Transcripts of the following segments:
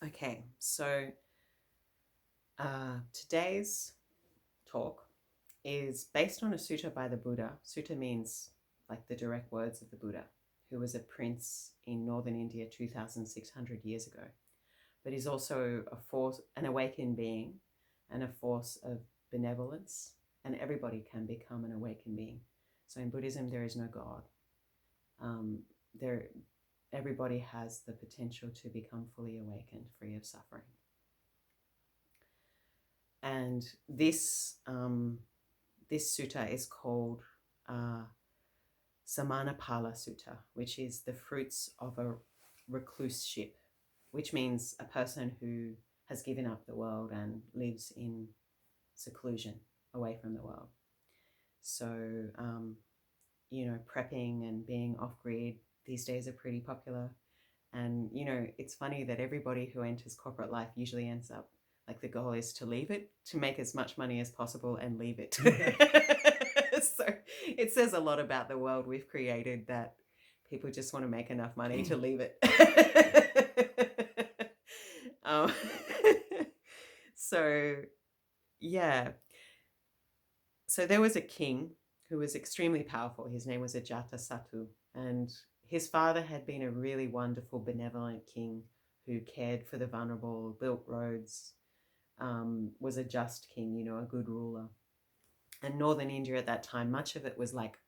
Okay, so today's talk is based on a sutta by the Buddha. Sutta means like the direct words of the Buddha, who was a prince in northern India 2,600 years ago. But he's also a force, an awakened being, and a force of benevolence. And everybody can become an awakened being. So in Buddhism, there is no God. Um, there, everybody has the potential to become fully awakened, free of suffering. And this sutta is called uh, Samanapala Sutta, which is the fruits of a recluseship, which means a person who has given up the world and lives in seclusion, away from the world. So, prepping and being off grid these days are pretty popular. And, it's funny that everybody who enters corporate life usually ends up like the goal is to leave it, to make as much money as possible and leave it. So it says a lot about the world we've created that people just want to make enough money to leave it. um, so, yeah. So there was a king who was extremely powerful. His name was Ajatasattu. And his father had been a really wonderful, benevolent king who cared for the vulnerable, built roads, was a just king, a good ruler. And northern India at that time, much of it was like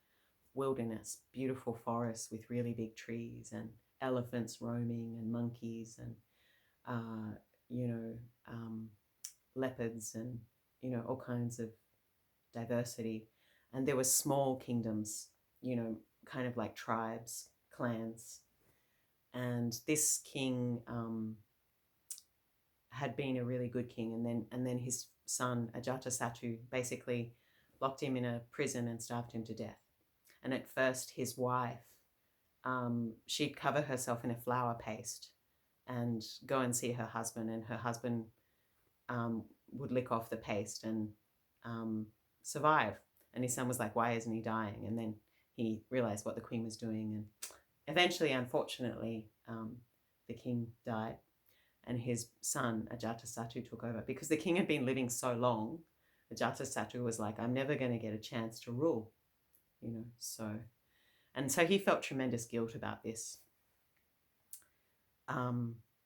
wilderness, beautiful forests with really big trees and elephants roaming and monkeys and, uh, you know, um, leopards and, all kinds of diversity. And there were small kingdoms, kind of like tribes, clans. And this king had been a really good king, and then his son Ajatasattu basically locked him in a prison and starved him to death. And at first, his wife, she'd cover herself in a flour paste and go and see her husband, and her husband would lick off the paste and survive. And his son was like, "Why isn't he dying?" And then he realized what the queen was doing, and eventually, unfortunately, the king died, and his son Ajatasattu took over because the king had been living so long. Ajatasattu was like, "I'm never going to get a chance to rule," so he felt tremendous guilt about this,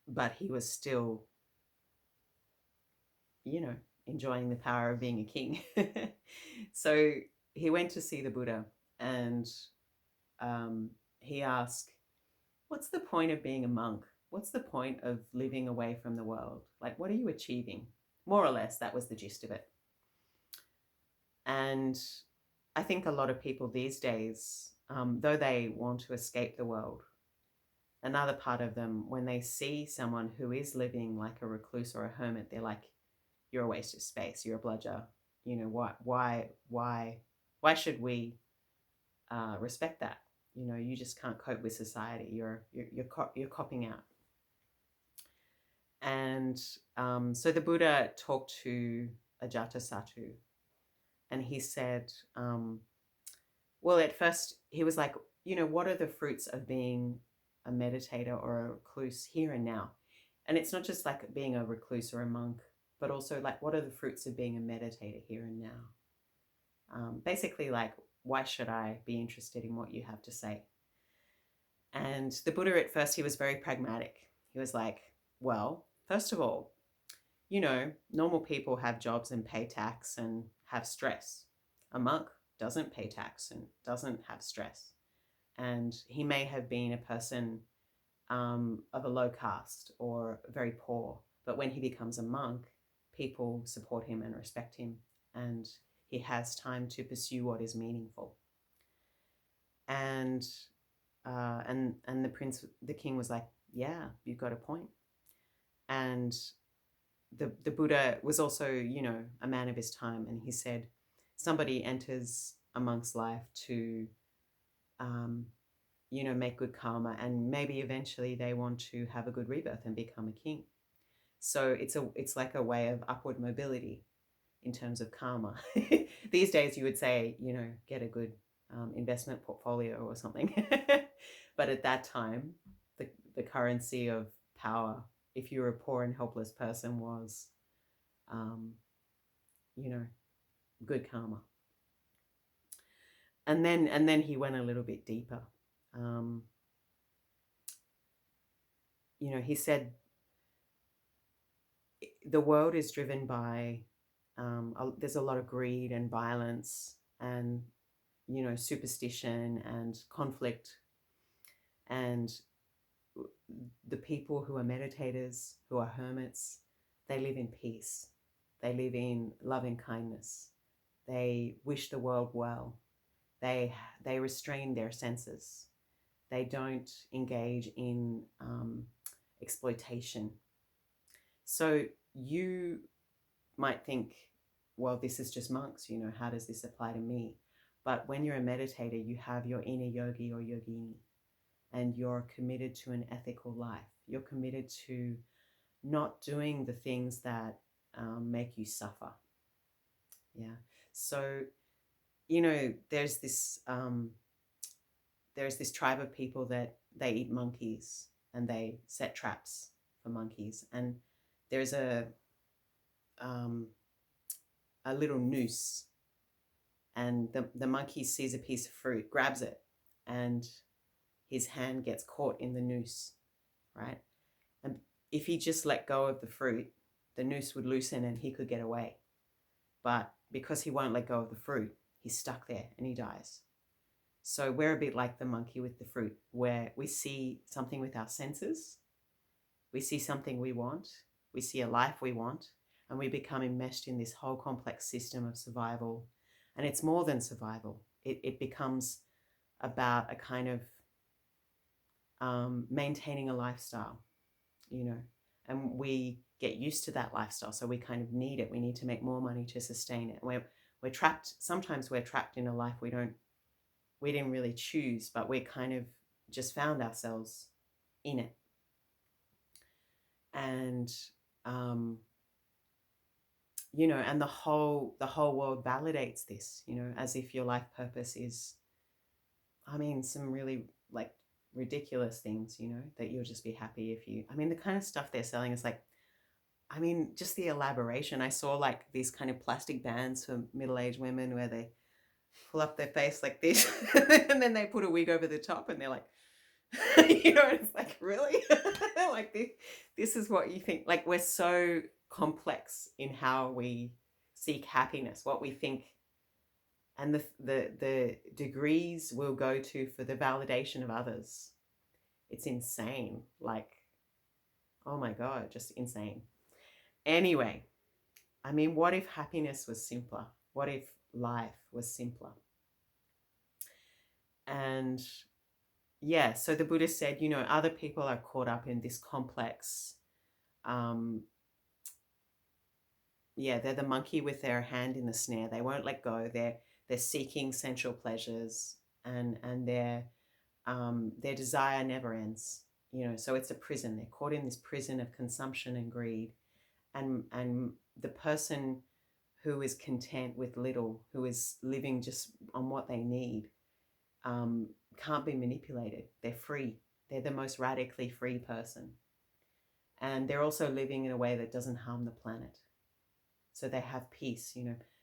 but he was still, enjoying the power of being a king. So he went to see the Buddha, and he asked, "What's the point of being a monk? What's the point of living away from the world? Like, what are you achieving?" More or less, that was the gist of it. And I think a lot of people these days, though they want to escape the world, another part of them, when they see someone who is living like a recluse or a hermit, they're like, "You're a waste of space. You're a bludger. Why should we respect that? You just can't cope with society. You're copping out." And so the Buddha talked to Ajatasattu, and he said, well, at first he was like, what are the fruits of being a meditator or a recluse here and now? And it's not just like being a recluse or a monk, but also like, what are the fruits of being a meditator here and now? Basically, like, why should I be interested in what you have to say? And the Buddha, at first, he was very pragmatic. He was like, well, first of all, normal people have jobs and pay tax and have stress. A monk doesn't pay tax and doesn't have stress. And he may have been a person of a low caste or very poor, but when he becomes a monk, people support him and respect him, and he has time to pursue what is meaningful. And the king was like, "Yeah, you've got a point." And the Buddha was also, a man of his time, and he said, somebody enters a monk's life to, make good karma, and maybe eventually they want to have a good rebirth and become a king. So it's like a way of upward mobility in terms of karma. These days, you would say, get a good investment portfolio or something. But at that time, the currency of power if you're a poor and helpless person, was, um, you know, good karma. And then he went a little bit deeper. Um, he said the world is driven by, there's a lot of greed and violence and, superstition and conflict. And the people who are meditators, who are hermits, they live in peace. They live in loving kindness. They wish the world well. They restrain their senses. They don't engage in exploitation. So you might think, well, this is just monks, how does this apply to me? But when you're a meditator, you have your inner yogi or yogini, and you're committed to an ethical life. You're committed to not doing the things that make you suffer. Yeah. So, there's this tribe of people that they eat monkeys and they set traps for monkeys. And there's a little noose, and the monkey sees a piece of fruit, grabs it, and his hand gets caught in the noose, right? And if he just let go of the fruit, the noose would loosen and he could get away. But because he won't let go of the fruit, he's stuck there and he dies. So we're a bit like the monkey with the fruit, where we see something with our senses, we see something we want, we see a life we want, and we become enmeshed in this whole complex system of survival. And it's more than survival. It becomes about a kind of maintaining a lifestyle, and we get used to that lifestyle. So we kind of need it. We need to make more money to sustain it. We're trapped. Sometimes we're trapped in a life we didn't really choose, but we kind of just found ourselves in it. And, and the whole world validates this, as if your life purpose is, some really like ridiculous things, that you'll just be happy if you, the kind of stuff they're selling is like, just the elaboration. I saw like these kind of plastic bands for middle-aged women where they pull up their face like this and then they put a wig over the top and they're like, it's like, really? Like this is what you think. Like, we're so complex in how we seek happiness, what we think, and the degrees we'll go to for the validation of others. It's insane. Like, oh my God, just insane. Anyway, what if happiness was simpler? What if life was simpler? And yeah, so the Buddha said, other people are caught up in this complex, they're the monkey with their hand in the snare. They won't let go. They're seeking sensual pleasures, and their desire never ends. So it's a prison. They're caught in this prison of consumption and greed, and the person who is content with little, who is living just on what they need, can't be manipulated. They're free. They're the most radically free person. And they're also living in a way that doesn't harm the planet. So they have peace.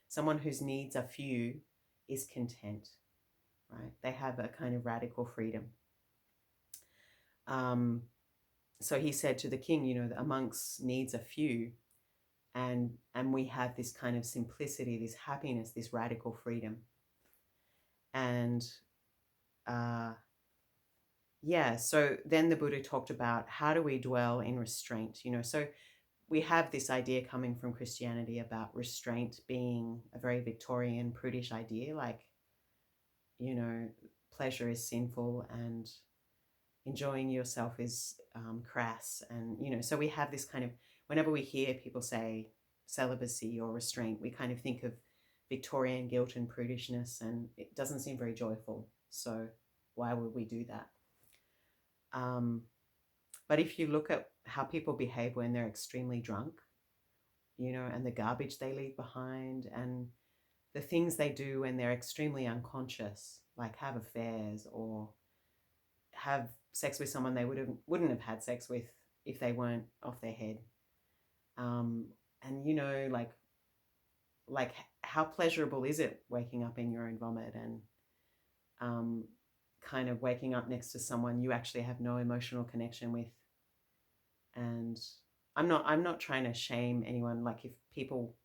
Someone whose needs are few is content, right? They have a kind of radical freedom. So he said to the king, a monk's needs are few, and we have this kind of simplicity, this happiness, this radical freedom. And so then the Buddha talked about how do we dwell in restraint, so we have this idea coming from Christianity about restraint being a very Victorian, prudish idea, like, pleasure is sinful and enjoying yourself is crass. And, so we have this kind of, whenever we hear people say celibacy or restraint, we kind of think of Victorian guilt and prudishness, and it doesn't seem very joyful. So why would we do that? But if you look at how people behave when they're extremely drunk, and the garbage they leave behind, and the things they do when they're extremely unconscious, like have affairs or have sex with someone they wouldn't have had sex with if they weren't off their head. Um, and you know, like how pleasurable is it waking up in your own vomit and um, kind of waking up next to someone you actually have no emotional connection with. And I'm not trying to shame anyone. Like if people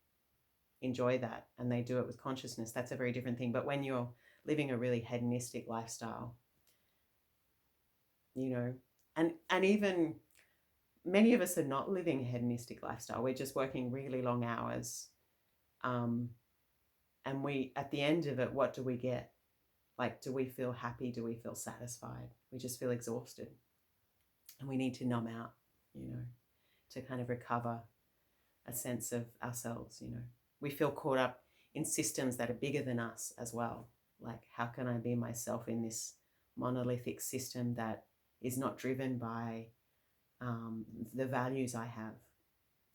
enjoy that and they do it with consciousness, that's a very different thing. But when you're living a really hedonistic lifestyle, you know, and even many of us are not living a hedonistic lifestyle. We're just working really long hours. Um, and we, at the end of it, what do we get? Like, do we feel happy? Do we feel satisfied? We just feel exhausted. And we need to numb out, you know, to kind of recover a sense of ourselves, you know. We feel caught up in systems that are bigger than us as well. Like, how can I be myself in this monolithic system that is not driven by the values I have?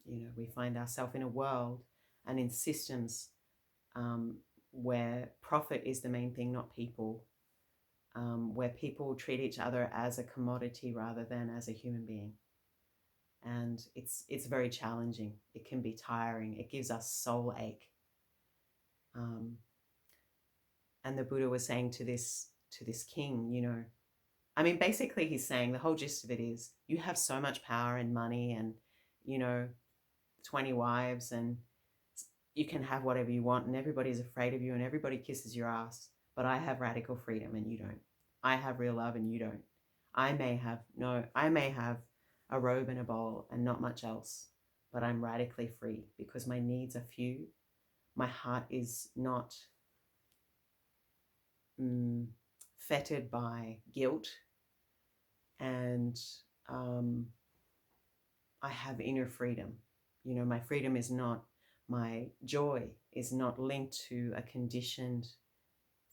You know, we find ourselves in a world and in systems where profit is the main thing, not people, where people treat each other as a commodity rather than as a human being. And it's very challenging. It can be tiring. It gives us soul ache. And the Buddha was saying to this king, you know, I mean, basically he's saying the whole gist of it is you have so much power and money and, you know, 20 wives and you can have whatever you want and everybody's afraid of you and everybody kisses your ass, but I have radical freedom and you don't. I have real love and you don't. I may have a robe and a bowl and not much else, but I'm radically free because my needs are few. My heart is not fettered by guilt, and I have inner freedom. You know, my freedom is not, my joy is not linked to a conditioned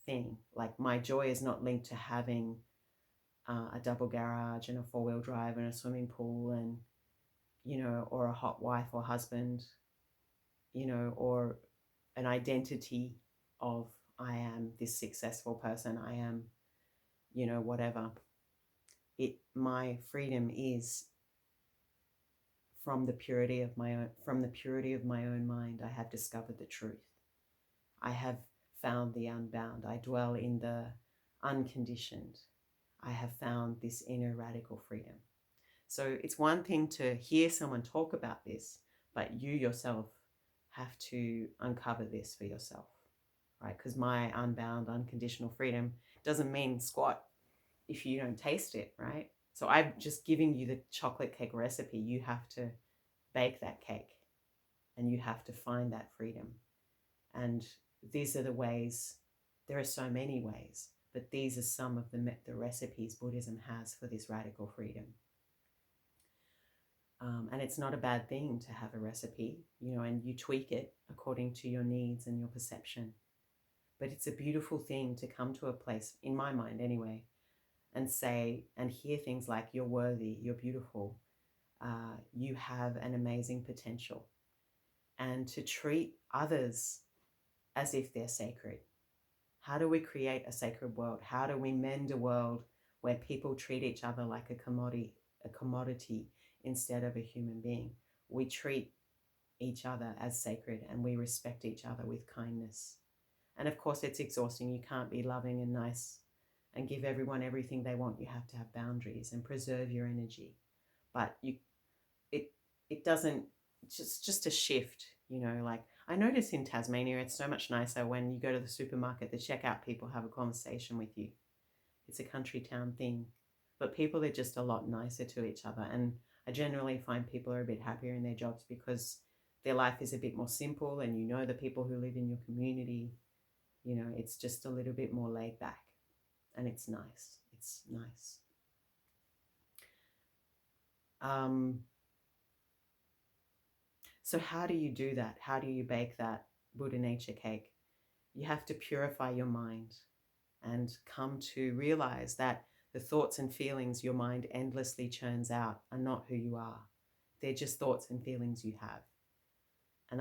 thing. Like my joy is not linked to having a double garage and a 4-wheel drive and a swimming pool and, you know, or a hot wife or husband, you know, or an identity of I am this successful person. I am, you know, whatever. My freedom is from the purity of my own mind. I have discovered the truth. I have found the unbound. I dwell in the unconditioned. I have found this inner radical freedom. So it's one thing to hear someone talk about this, but you yourself have to uncover this for yourself, right? Because my unbound, unconditional freedom doesn't mean squat if you don't taste it, right? So I'm just giving you the chocolate cake recipe. You have to bake that cake and you have to find that freedom. And these are the ways. There are so many ways, but these are some of the recipes Buddhism has for this radical freedom. And it's not a bad thing to have a recipe, you know, and you tweak it according to your needs and your perception. But it's a beautiful thing to come to a place, in my mind anyway, and say and hear things like you're worthy, you're beautiful, you have an amazing potential, and to treat others as if they're sacred. How do we create a sacred world? How do we mend a world where people treat each other like a commodity instead of a human being? We treat each other as sacred and we respect each other with kindness. And of course, it's exhausting. You can't be loving and nice and give everyone everything they want. You have to have boundaries and preserve your energy. But it doesn't, just a shift, you know, like I notice in Tasmania, it's so much nicer when you go to the supermarket, the checkout people have a conversation with you. It's a country town thing, but people are just a lot nicer to each other. And I generally find people are a bit happier in their jobs because their life is a bit more simple and you know the people who live in your community, you know, it's just a little bit more laid back and it's nice. It's nice. So how do you do that? How do you bake that Buddha nature cake? You have to purify your mind and come to realize that the thoughts and feelings your mind endlessly churns out are not who you are. They're just thoughts and feelings you have. And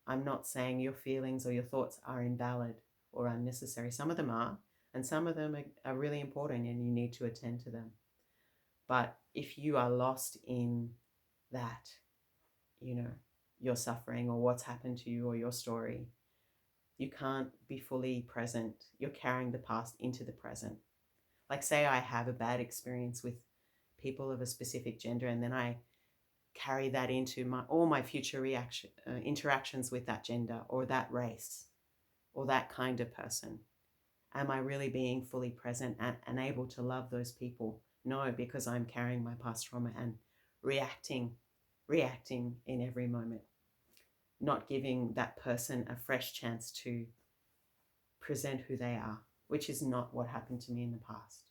I'm not saying your feelings or your thoughts are invalid or unnecessary. Some of them are, and some of them are really important and you need to attend to them. But if you are lost in that, your suffering or what's happened to you or your story, you can't be fully present. You're carrying the past into the present. Like, say I have a bad experience with people of a specific gender, and then I carry that into all my future interactions with that gender or that race or that kind of person. Am I really being fully present and able to love those people? No, because I'm carrying my past trauma and reacting in every moment, not giving that person a fresh chance to present who they are, which is not what happened to me in the past.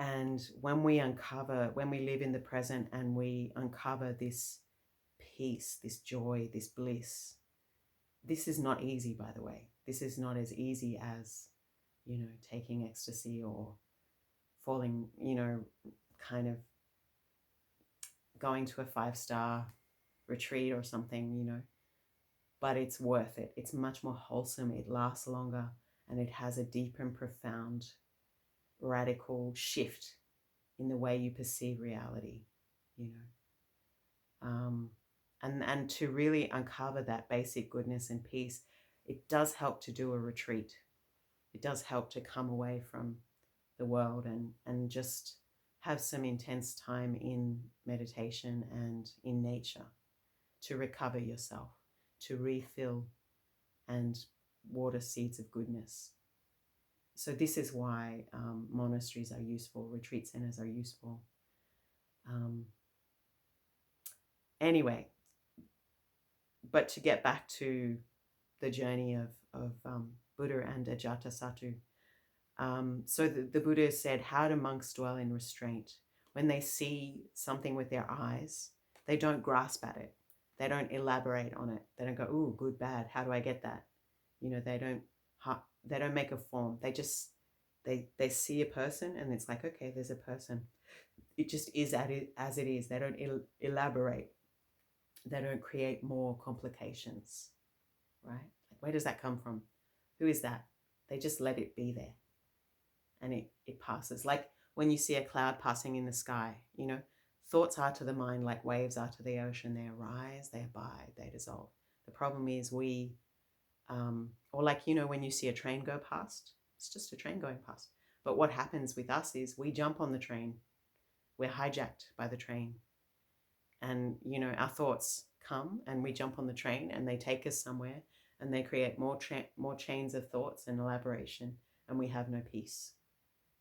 And when we live in the present and we uncover this peace, this joy, this bliss, this is not easy, by the way. This is not as easy as, taking ecstasy or falling, kind of going to a 5-star retreat or something, but it's worth it. It's much more wholesome. It lasts longer, and it has a deep and profound, radical shift in the way you perceive reality, and to really uncover that basic goodness and peace, it does help to do a retreat. It does help to come away from the world and just have some intense time in meditation and in nature to recover yourself, to refill and water seeds of goodness. So this is why monasteries are useful, retreat centers are useful. Anyway, but to get back to the journey of Buddha and Ajatasattu. So the Buddha said, how do monks dwell in restraint? When they see something with their eyes, they don't grasp at it. They don't elaborate on it. They don't go, ooh, good, bad. How do I get that? They don't make a form. They just, they see a person and it's like, okay, there's a person. It just is as it is. They don't elaborate. They don't create more complications, right? Like, where does that come from? Who is that? They just let it be there. And it passes. Like when you see a cloud passing in the sky, thoughts are to the mind like waves are to the ocean. They arise, they abide, they dissolve. The problem is or like, when you see a train go past, it's just a train going past. But what happens with us is we jump on the train. We're hijacked by the train. And, our thoughts come and we jump on the train and they take us somewhere and they create more chains of thoughts and elaboration, and we have no peace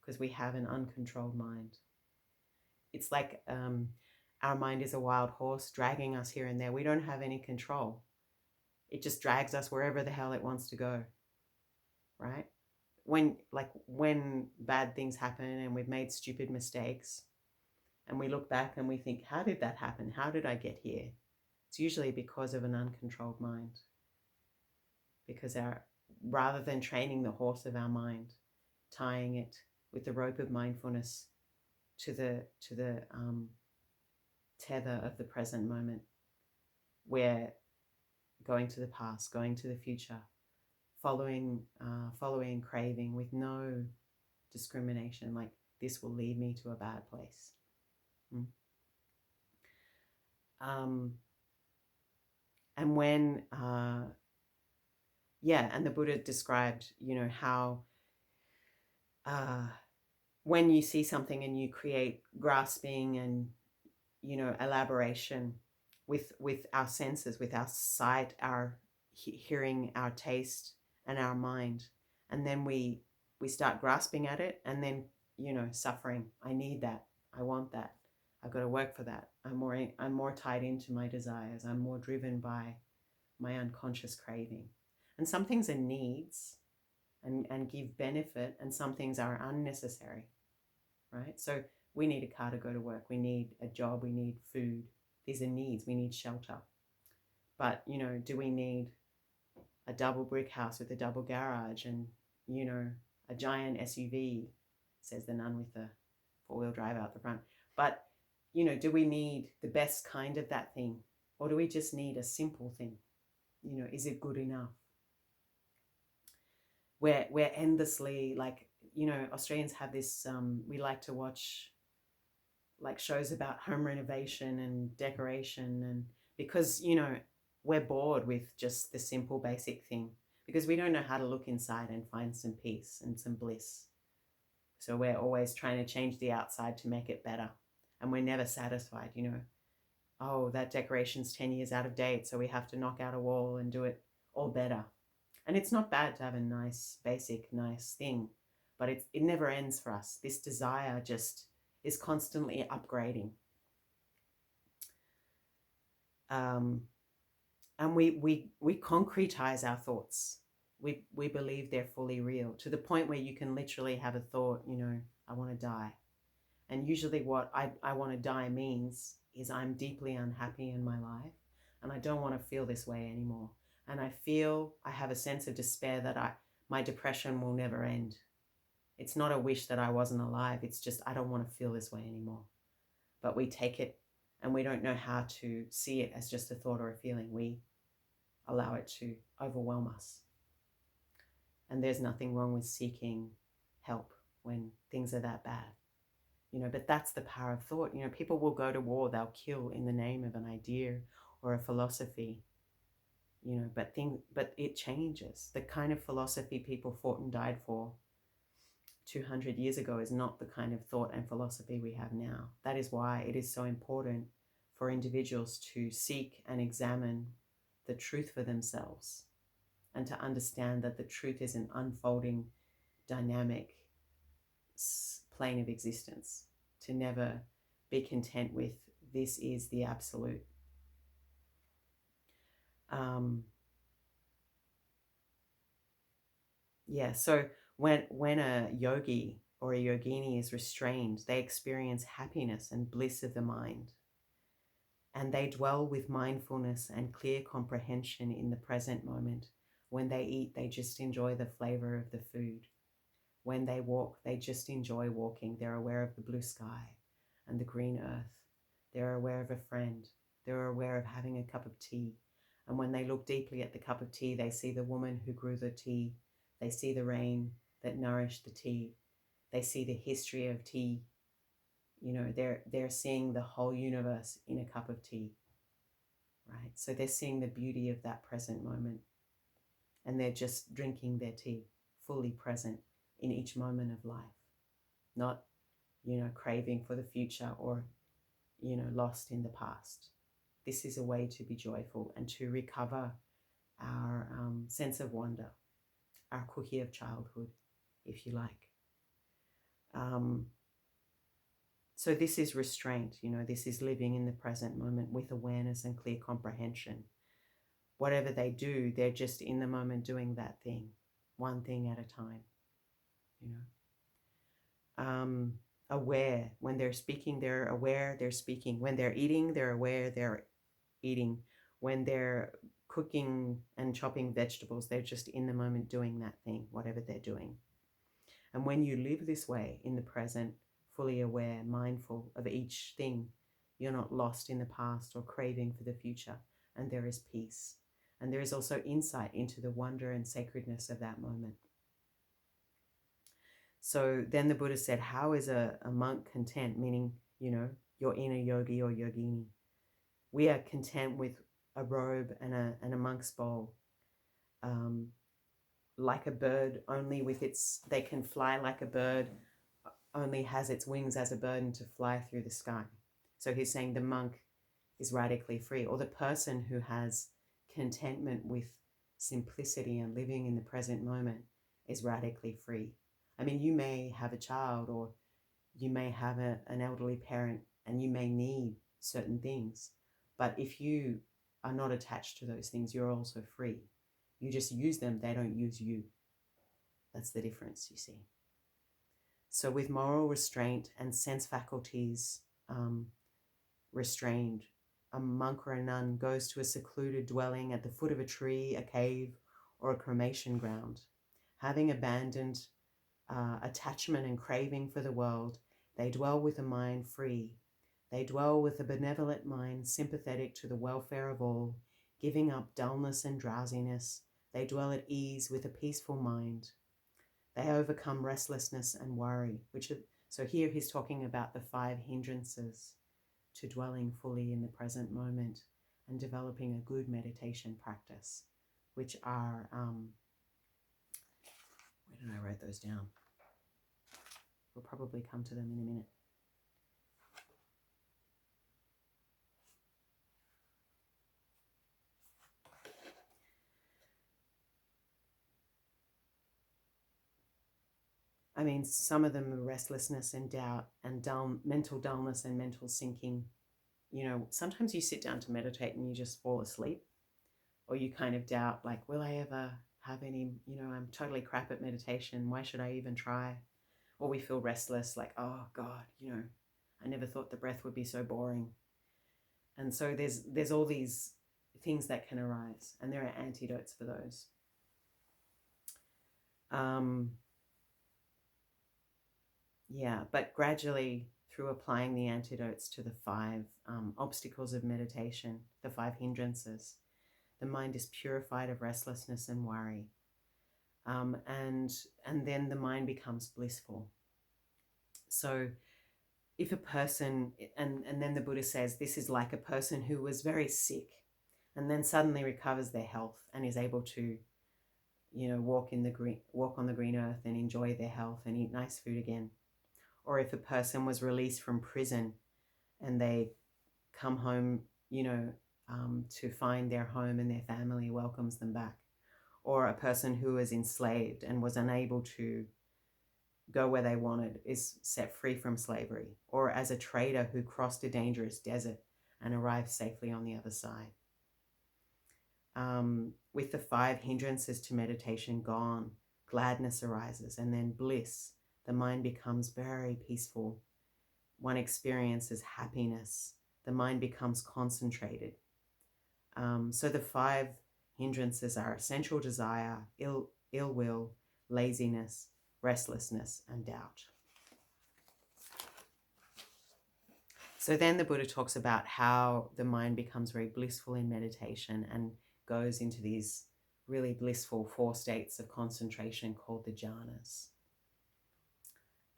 because we have an uncontrolled mind. It's like our mind is a wild horse dragging us here and there. We don't have any control. It just drags us wherever the hell it wants to go, right? When bad things happen and we've made stupid mistakes and we look back and we think, how did that happen? How did I get here? It's usually because of an uncontrolled mind. Because rather than training the horse of our mind, tying it with the rope of mindfulness to the tether of the present moment, we're going to the past, going to the future, following craving with no discrimination, like this will lead me to a bad place. And when and the Buddha described, how when you see something and you create grasping and, elaboration with our senses, with our sight, our hearing, our taste, and our mind, and then we start grasping at it, and then, suffering. I need that. I want that. I've got to work for that. I'm more tied into my desires. I'm more driven by my unconscious craving. And some things are needs and give benefit, and some things are unnecessary, right? So we need a car to go to work. We need a job. We need food. These are needs. We need shelter. But, do we need a double brick house with a double garage and, a giant SUV, says the nun with the 4-wheel drive out the front. But, do we need the best kind of that thing? Or do we just need a simple thing? Is it good enough? We're endlessly, like, Australians have this, we like to watch like shows about home renovation and decoration, and because we're bored with just the simple basic thing, because we don't know how to look inside and find some peace and some bliss. So we're always trying to change the outside to make it better, and we're never satisfied. Oh, that decoration's 10 years out of date, so we have to knock out a wall and do it all better. And it's not bad to have a nice basic nice thing, but it never ends for us. This desire just is constantly upgrading. And we concretize our thoughts. We believe they're fully real, to the point where you can literally have a thought, I want to die. And usually what I want to die means is I'm deeply unhappy in my life and I don't want to feel this way anymore. And I have a sense of despair that my depression will never end. It's not a wish that I wasn't alive. It's just, I don't want to feel this way anymore. But we take it and we don't know how to see it as just a thought or a feeling. We allow it to overwhelm us. And there's nothing wrong with seeking help when things are that bad. But that's the power of thought. People will go to war, they'll kill in the name of an idea or a philosophy, but it changes. The kind of philosophy people fought and died for 200 years ago is not the kind of thought and philosophy we have now. That is why it is so important for individuals to seek and examine the truth for themselves, and to understand that the truth is an unfolding, dynamic plane of existence, to never be content with this is the absolute. So when a yogi or a yogini is restrained, they experience happiness and bliss of the mind, and they dwell with mindfulness and clear comprehension in the present moment. When they eat, they just enjoy the flavor of the food. When they walk, they just enjoy walking. They're aware of the blue sky and the green earth. They're aware of a friend. They're aware of having a cup of tea. And when they look deeply at the cup of tea, they see the woman who grew the tea. They see the rain that nourished the tea. They see the history of tea. They're seeing the whole universe in a cup of tea, right? So they're seeing the beauty of that present moment. And they're just drinking their tea, fully present in each moment of life, not, craving for the future or, lost in the past. This is a way to be joyful and to recover our sense of wonder, our cookie of childhood, if you like. So this is restraint, this is living in the present moment with awareness and clear comprehension. Whatever they do, they're just in the moment doing that thing, one thing at a time. Aware. When they're speaking, they're aware they're speaking. When they're eating, they're aware they're eating. When they're cooking and chopping vegetables, they're just in the moment doing that thing, whatever they're doing. And when you live this way in the present, fully aware, mindful of each thing, you're not lost in the past or craving for the future, and there is peace. And there is also insight into the wonder and sacredness of that moment. So then the Buddha said, how is a monk content? Meaning, your inner yogi or yogini. We are content with a robe and a monk's bowl. Like a bird, only they can fly like a bird, only has its wings as a bird and to fly through the sky. So he's saying the monk is radically free, or the person who has contentment with simplicity and living in the present moment is radically free. I mean, you may have a child, or you may have an elderly parent, and you may need certain things. But if you are not attached to those things, you're also free. You just use them, they don't use you. That's the difference, you see. So with moral restraint and sense faculties restrained, a monk or a nun goes to a secluded dwelling at the foot of a tree, a cave, or a cremation ground. Having abandoned attachment and craving for the world, they dwell with a mind free. They dwell with a benevolent mind sympathetic to the welfare of all, giving up dullness and drowsiness. They dwell at ease with a peaceful mind. They overcome restlessness and worry, so here he's talking about the 5 hindrances to dwelling fully in the present moment and developing a good meditation practice, which are, where did I write those down? We'll probably come to them in a minute. I mean, some of them are restlessness and doubt and mental dullness and mental sinking. You know, sometimes you sit down to meditate and you just fall asleep, or you kind of doubt, like, will I ever have any, I'm totally crap at meditation. Why should I even try? Or we feel restless, like, oh God, I never thought the breath would be so boring. And so there's all these things that can arise, and there are antidotes for those. Yeah, but gradually, through applying the antidotes to the 5 obstacles of meditation, the 5 hindrances, the mind is purified of restlessness and worry. And then the mind becomes blissful. So if a person, and then the Buddha says, this is like a person who was very sick and then suddenly recovers their health and is able to, walk on the green earth and enjoy their health and eat nice food again. Or if a person was released from prison and they come home, to find their home and their family welcomes them back. Or a person who was enslaved and was unable to go where they wanted is set free from slavery. Or as a trader who crossed a dangerous desert and arrived safely on the other side. With the 5 hindrances to meditation gone, gladness arises, and then bliss. The mind becomes very peaceful. One experiences happiness. The mind becomes concentrated. So the 5 hindrances are sensual desire, ill will, laziness, restlessness, and doubt. So then the Buddha talks about how the mind becomes very blissful in meditation and goes into these really blissful 4 states of concentration called the jhanas.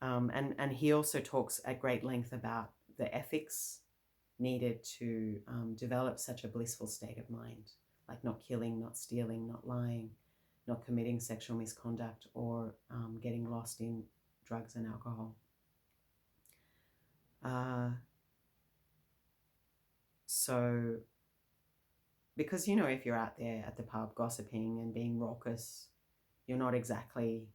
And he also talks at great length about the ethics needed to develop such a blissful state of mind, like not killing, not stealing, not lying, not committing sexual misconduct, or getting lost in drugs and alcohol. So, because, if you're out there at the pub gossiping and being raucous, you're not exactly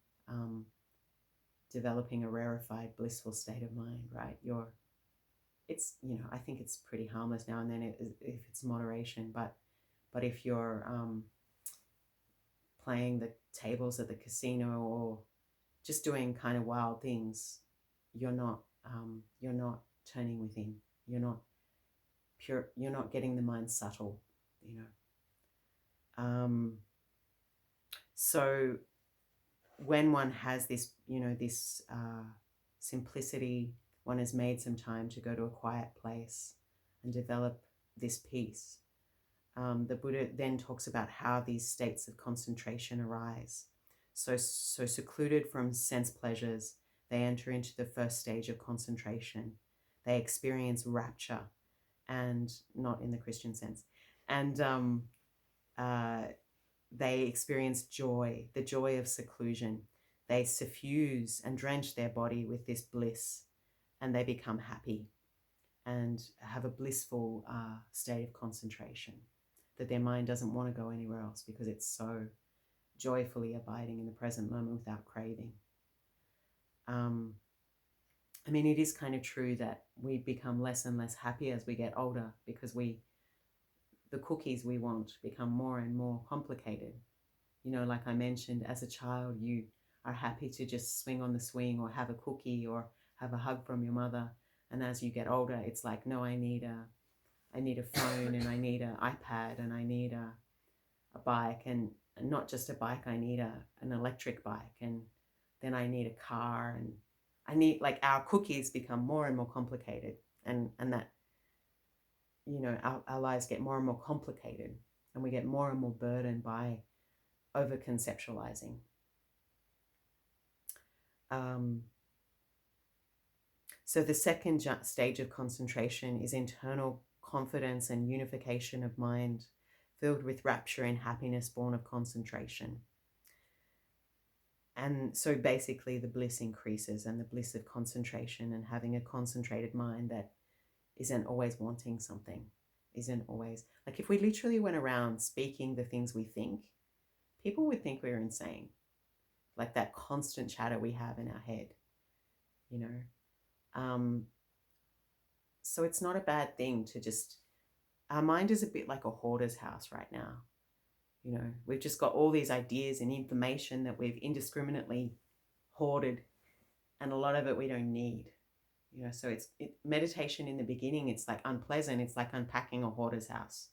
developing a rarefied, blissful state of mind, right? I think it's pretty harmless now and then if it's moderation, but if you're playing the tables at the casino or just doing kind of wild things, you're not turning within. You're not pure. You're not getting the mind subtle. So when one has this, this simplicity, one has made some time to go to a quiet place and develop this peace. The Buddha then talks about how these states of concentration arise. So secluded from sense pleasures, they enter into the first stage of concentration. They experience rapture, and not in the Christian sense. And they experience joy, the joy of seclusion. They suffuse and drench their body with this bliss, and they become happy and have a blissful state of concentration, that their mind doesn't want to go anywhere else because it's so joyfully abiding in the present moment without craving. I mean, it is kind of true that we become less and less happy as we get older because the cookies we want become more and more complicated. Like I mentioned, as a child, you are happy to just swing on the swing or have a cookie or have a hug from your mother. And as you get older, it's like, no, I need a phone and I need an iPad and I need a bike, and not just a bike, I need an electric bike, and then I need a car, and I need, like, our cookies become more and more complicated, and that, our lives get more and more complicated, and we get more and more burdened by over-conceptualizing. So the second stage of concentration is internal confidence and unification of mind, filled with rapture and happiness born of concentration. And so basically the bliss increases, and the bliss of concentration and having a concentrated mind that isn't always wanting something, isn't always, like if we literally went around speaking the things we think, people would think we're insane. Like that constant chatter we have in our head, you know. So it's not a bad thing to just, our mind is a bit like a hoarder's house right now. You know, we've just got all these ideas and information that we've indiscriminately hoarded, and a lot of it we don't need. You know, so meditation in the beginning, it's like unpleasant. It's like unpacking a hoarder's house.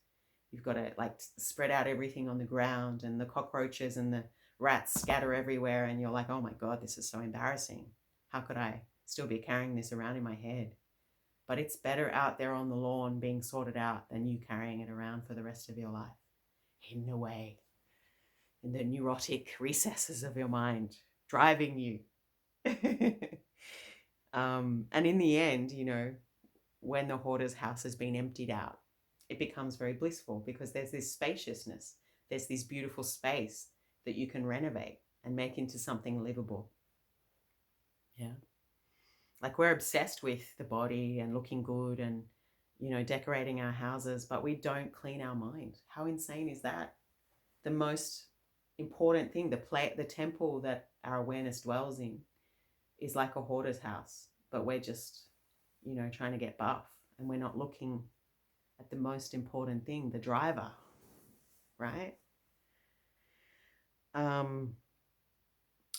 You've got to like spread out everything on the ground, and the cockroaches and the rats scatter everywhere, and you're like, oh my God, this is so embarrassing. How could I still be carrying this around in my head? But it's better out there on the lawn being sorted out than you carrying it around for the rest of your life, hidden away in the neurotic recesses of your mind, driving you. And in the end, you know, when the hoarder's house has been emptied out, it becomes very blissful because there's this spaciousness. There's this beautiful space that you can renovate and make into something livable. Yeah. Like we're obsessed with the body and looking good and, you know, decorating our houses, but we don't clean our mind. How insane is that? The most important thing, the temple that our awareness dwells in, is like a hoarder's house, but we're just, you know, trying to get buff, and we're not looking at the most important thing, the driver, right? And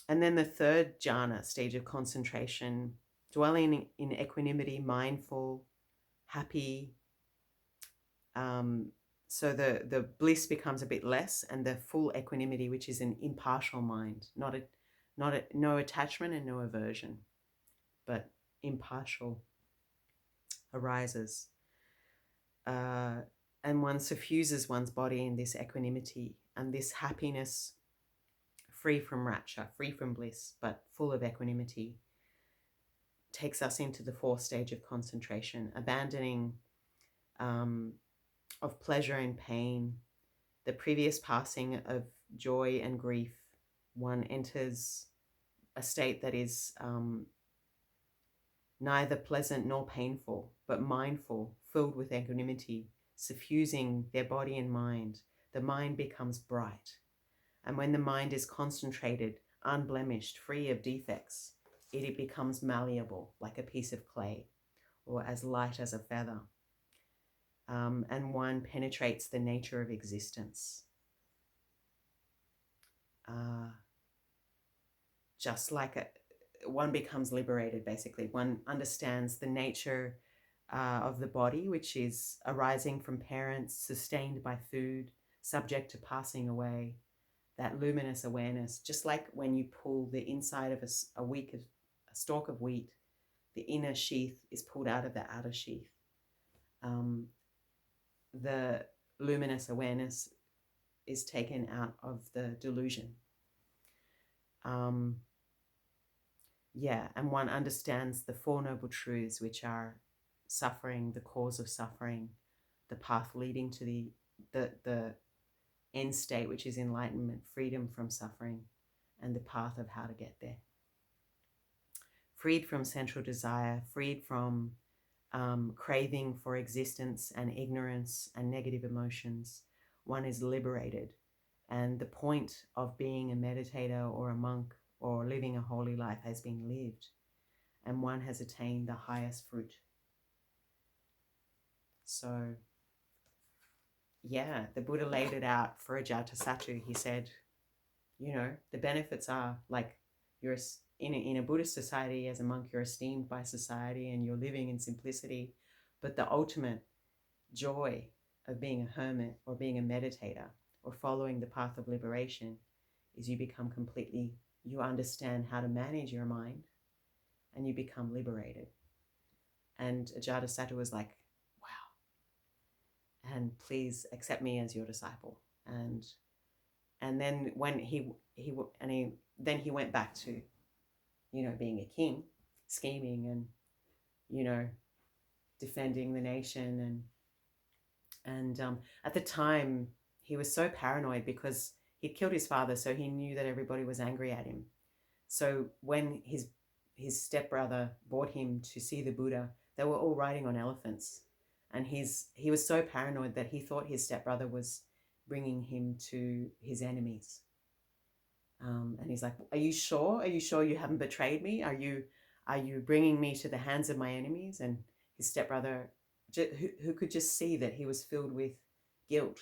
then the third jhana, stage of concentration, dwelling in equanimity, mindful, happy. So the bliss becomes a bit less, and the full equanimity, which is an impartial mind, no attachment and no aversion, but impartial, arises. And one suffuses one's body in this equanimity and this happiness, free from rapture, free from bliss, but full of equanimity, takes us into the fourth stage of concentration, abandoning of pleasure and pain, the previous passing of joy and grief. One enters a state that is neither pleasant nor painful, but mindful, filled with equanimity, suffusing their body and mind. The mind becomes bright. And when the mind is concentrated, unblemished, free of defects, it becomes malleable, like a piece of clay, or as light as a feather. And one penetrates the nature of existence. Just like one becomes liberated, basically. One understands the nature of the body, which is arising from parents, sustained by food, subject to passing away. That luminous awareness, just like when you pull the inside of a stalk of wheat, the inner sheath is pulled out of the outer sheath. The luminous awareness is taken out of the delusion. And one understands the Four Noble Truths, which are suffering, the cause of suffering, the path leading to the end state, which is enlightenment, freedom from suffering, and the path of how to get there. Freed from central desire, freed from craving for existence and ignorance and negative emotions, one is liberated. And the point of being a meditator or a monk or living a holy life has been lived, and one has attained the highest fruit. So, yeah, the Buddha laid it out for Ajatasattu. He said, you know, the benefits are like you're in a Buddhist society as a monk, you're esteemed by society and you're living in simplicity. But the ultimate joy of being a hermit or being a meditator or following the path of liberation is you understand how to manage your mind and you become liberated. And Ajatasattu was like, wow, and please accept me as your disciple. And then when he went back to being a king, scheming and, defending the nation. And at the time, he was so paranoid because he'd killed his father, so he knew that everybody was angry at him. So when his stepbrother brought him to see the Buddha, they were all riding on elephants. And he was so paranoid that he thought his stepbrother was bringing him to his enemies. And he's like, "Are you sure? Are you sure you haven't betrayed me? Are you bringing me to the hands of my enemies?" And his stepbrother, who could just see that he was filled with guilt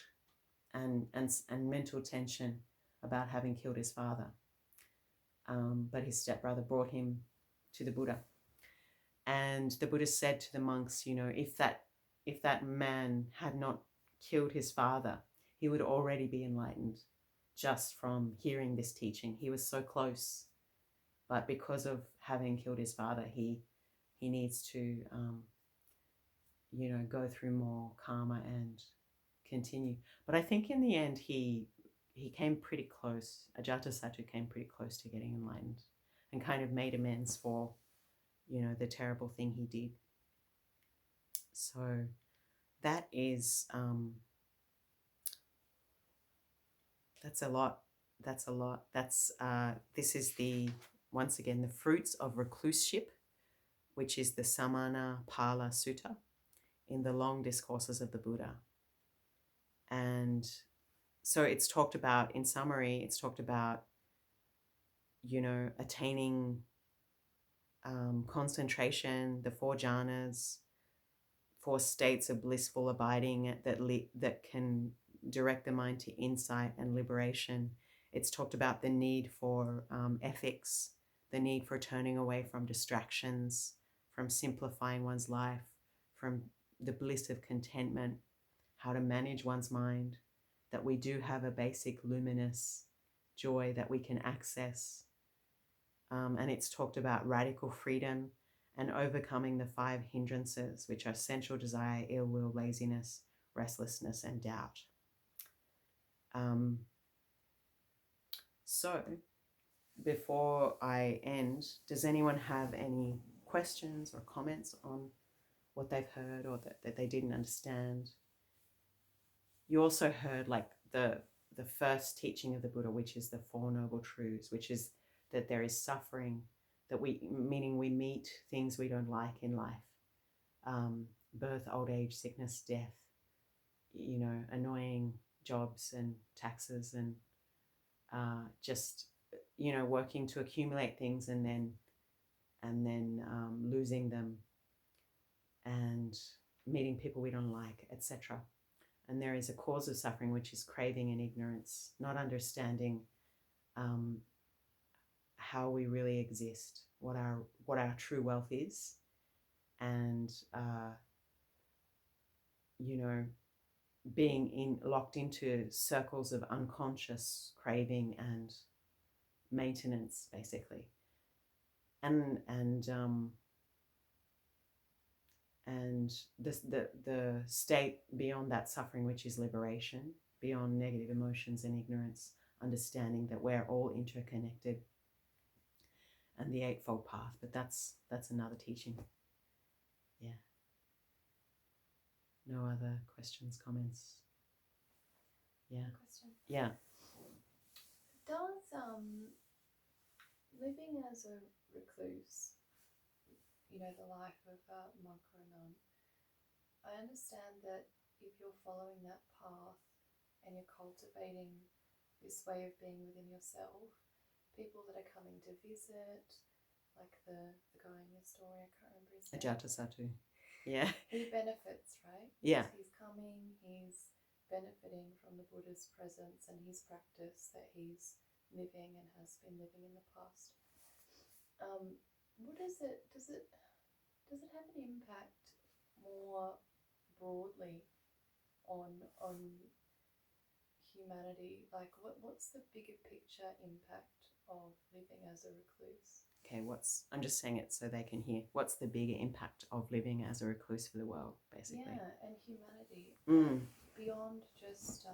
and mental tension about having killed his father. But his stepbrother brought him to the Buddha. And the Buddha said to the monks, if that man had not killed his father, he would already be enlightened just from hearing this teaching. He was so close. But because of having killed his father, he needs to, go through more karma and continue. But I think in the end, he came pretty close. Ajatasattu came pretty close to getting enlightened and kind of made amends for, the terrible thing he did. So that is, that's a lot. That's a lot. This is once again, the fruits of recluseship, which is the Samana Pala Sutta in the long discourses of the Buddha. And so it's talked about, in summary, it's talked about, attaining concentration, the 4 jhanas, 4 states of blissful abiding that can direct the mind to insight and liberation. It's talked about the need for ethics, the need for turning away from distractions, from simplifying one's life, from the bliss of contentment, how to manage one's mind, that we do have a basic luminous joy that we can access. And it's talked about radical freedom and overcoming the 5 hindrances, which are sensual desire, ill will, laziness, restlessness, and doubt. So before I end, does anyone have any questions or comments on what they've heard or that they didn't understand? You also heard like the first teaching of the Buddha, which is the 4 Noble Truths, which is that there is suffering, meaning we meet things we don't like in life. Birth, old age, sickness, death, annoying jobs and taxes and just, working to accumulate things and then losing them and meeting people we don't like, etc. And there is a cause of suffering, which is craving and ignorance, not understanding how we really exist, what our true wealth is, and being locked into circles of unconscious craving and maintenance, basically, and the state beyond that suffering, which is liberation, beyond negative emotions and ignorance, understanding that we're all interconnected, and the Eightfold Path. But that's another teaching. Yeah. No other questions, comments? Yeah. Question. Yeah. Does living as a recluse, the life of a monk or a nun, I understand that if you're following that path and you're cultivating this way of being within yourself, people that are coming to visit, like the guy in your story, I can't remember his name. Ajatasattu. Yeah. He benefits, right? Yeah. He's coming, he's benefiting from the Buddha's presence and his practice that he's living and has been living in the past. What is it? Does it have an impact more broadly on humanity? Like, what's the bigger picture impact of living as a recluse? Okay, I'm just saying it so they can hear. What's the bigger impact of living as a recluse for the world, basically? Yeah, and humanity. Mm. Beyond just